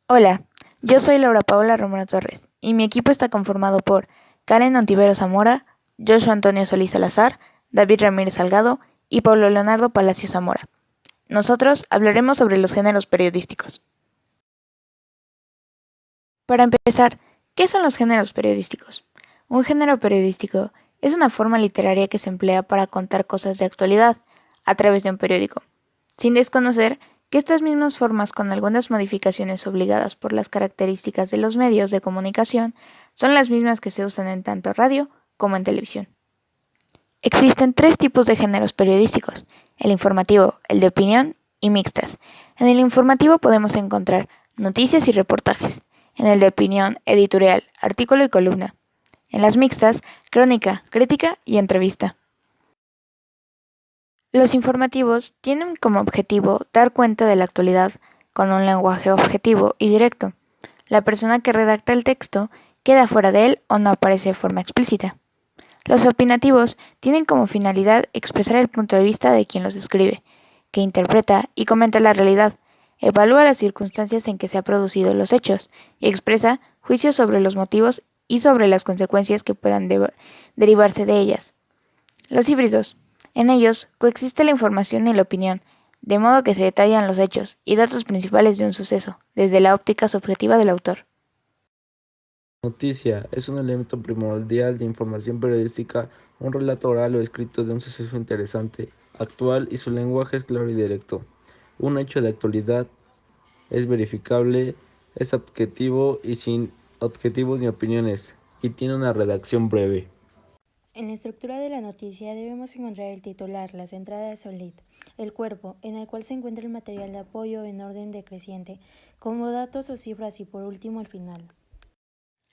Hola, yo soy Laura Paula Romero Torres y mi equipo está conformado por Karen Ontivero Zamora, Joshua Antonio Solís Salazar, David Ramírez Salgado y Pablo Leonardo Palacio Zamora. Nosotros hablaremos sobre los géneros periodísticos. Para empezar, ¿qué son los géneros periodísticos? Un género periodístico es una forma literaria que se emplea para contar cosas de actualidad a través de un periódico, sin desconocer que estas mismas formas, con algunas modificaciones obligadas por las características de los medios de comunicación, son las mismas que se usan en tanto radio como en televisión. Existen tres tipos de géneros periodísticos: el informativo, el de opinión y mixtas. En el informativo podemos encontrar noticias y reportajes; en el de opinión, editorial, artículo y columna; en las mixtas, crónica, crítica y entrevista. Los informativos tienen como objetivo dar cuenta de la actualidad con un lenguaje objetivo y directo. La persona que redacta el texto queda fuera de él o no aparece de forma explícita. Los opinativos tienen como finalidad expresar el punto de vista de quien los escribe, que interpreta y comenta la realidad, evalúa las circunstancias en que se han producido los hechos y expresa juicios sobre los motivos y sobre las consecuencias que puedan derivarse de ellas. Los híbridos. En ellos coexiste la información y la opinión, de modo que se detallan los hechos y datos principales de un suceso, desde la óptica subjetiva del autor. Noticia es un elemento primordial de información periodística, un relato oral o escrito de un suceso interesante, actual, y su lenguaje es claro y directo. Un hecho de actualidad es verificable, es objetivo y sin objetivos ni opiniones, y tiene una redacción breve. En la estructura de la noticia debemos encontrar el titular, las entradas son lead, el cuerpo, en el cual se encuentra el material de apoyo en orden decreciente, como datos o cifras, y por último el final.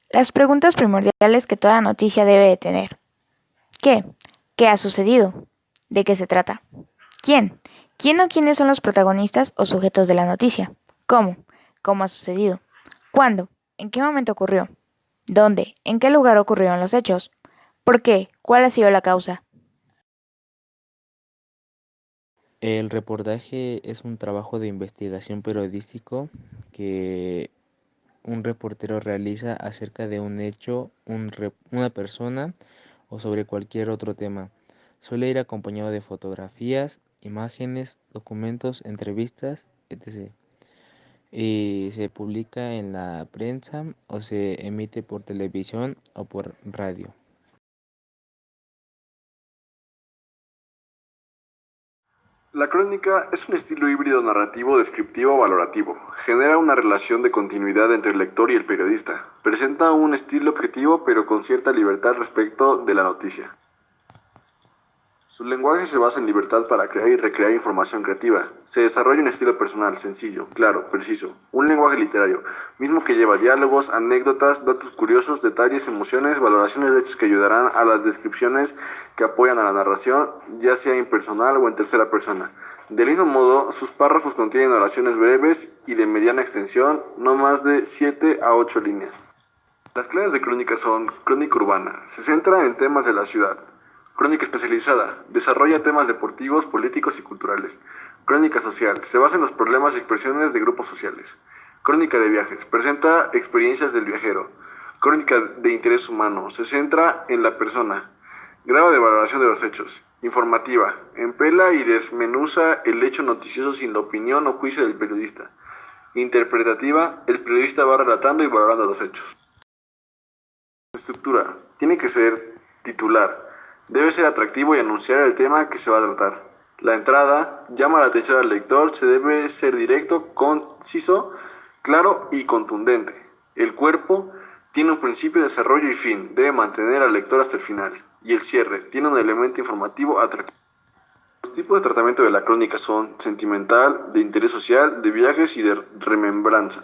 Las preguntas primordiales que toda noticia debe de tener. ¿Qué? ¿Qué ha sucedido? ¿De qué se trata? ¿Quién? ¿Quién o quiénes son los protagonistas o sujetos de la noticia? ¿Cómo? ¿Cómo ha sucedido? ¿Cuándo? ¿En qué momento ocurrió? ¿Dónde? ¿En qué lugar ocurrieron los hechos? ¿Por qué? ¿Cuál ha sido la causa? El reportaje es un trabajo de investigación periodístico que un reportero realiza acerca de un hecho, una persona o sobre cualquier otro tema. Suele ir acompañado de fotografías, imágenes, documentos, entrevistas, etc. Y se publica en la prensa o se emite por televisión o por radio. La crónica es un estilo híbrido narrativo, descriptivo o valorativo. Genera una relación de continuidad entre el lector y el periodista. Presenta un estilo objetivo pero con cierta libertad respecto de la noticia. Su lenguaje se basa en libertad para crear y recrear información creativa. Se desarrolla un estilo personal, sencillo, claro, preciso. Un lenguaje literario, mismo que lleva diálogos, anécdotas, datos curiosos, detalles, emociones, valoraciones de hechos que ayudarán a las descripciones que apoyan a la narración, ya sea impersonal o en tercera persona. Del mismo modo, sus párrafos contienen oraciones breves y de mediana extensión, no más de 7 a 8 líneas. Las claves de crónica son: crónica urbana, se centra en temas de la ciudad. Crónica especializada, desarrolla temas deportivos, políticos y culturales. Crónica social, se basa en los problemas y expresiones de grupos sociales. Crónica de viajes, presenta experiencias del viajero. Crónica de interés humano, se centra en la persona. Grado de valoración de los hechos. Informativa, empela y desmenuza el hecho noticioso sin la opinión o juicio del periodista. Interpretativa, el periodista va relatando y valorando los hechos. Estructura, tiene que ser titular. Debe ser atractivo y anunciar el tema que se va a tratar. La entrada llama la atención al lector, se debe ser directo, conciso, claro y contundente. El cuerpo tiene un principio, desarrollo y fin, debe mantener al lector hasta el final. Y el cierre tiene un elemento informativo atractivo. Los tipos de tratamiento de la crónica son sentimental, de interés social, de viajes y de remembranza.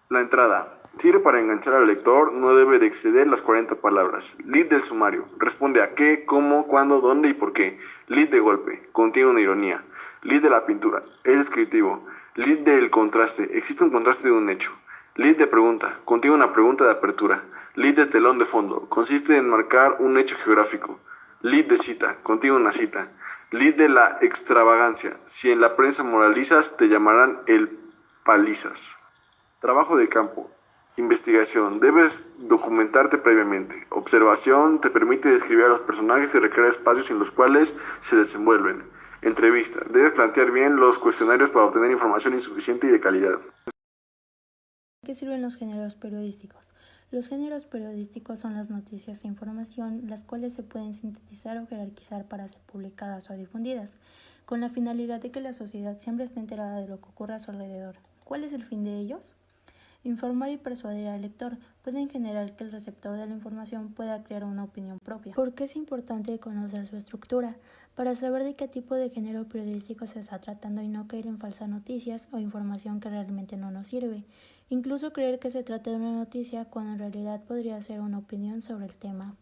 La entrada sirve para enganchar al lector, no debe de exceder las 40 palabras. Lead del sumario, responde a qué, cómo, cuándo, dónde y por qué. Lead de golpe, contiene una ironía. Lead de la pintura, es descriptivo. Lead del contraste, existe un contraste de un hecho. Lead de pregunta, contiene una pregunta de apertura. Lead de telón de fondo, consiste en marcar un hecho geográfico. Lead de cita, contiene una cita. Lead de la extravagancia, si en la prensa moralizas te llamarán el palizas. Trabajo de campo. Investigación. Debes documentarte previamente. Observación te permite describir a los personajes y recrear espacios en los cuales se desenvuelven. Entrevista. Debes plantear bien los cuestionarios para obtener información insuficiente y de calidad. ¿De qué sirven los géneros periodísticos? Los géneros periodísticos son las noticias e información, las cuales se pueden sintetizar o jerarquizar para ser publicadas o difundidas, con la finalidad de que la sociedad siempre esté enterada de lo que ocurre a su alrededor. ¿Cuál es el fin de ellos? Informar y persuadir al lector pueden generar que el receptor de la información pueda crear una opinión propia. ¿Por qué es importante conocer su estructura? Para saber de qué tipo de género periodístico se está tratando y no caer en falsas noticias o información que realmente no nos sirve. Incluso creer que se trata de una noticia cuando en realidad podría ser una opinión sobre el tema.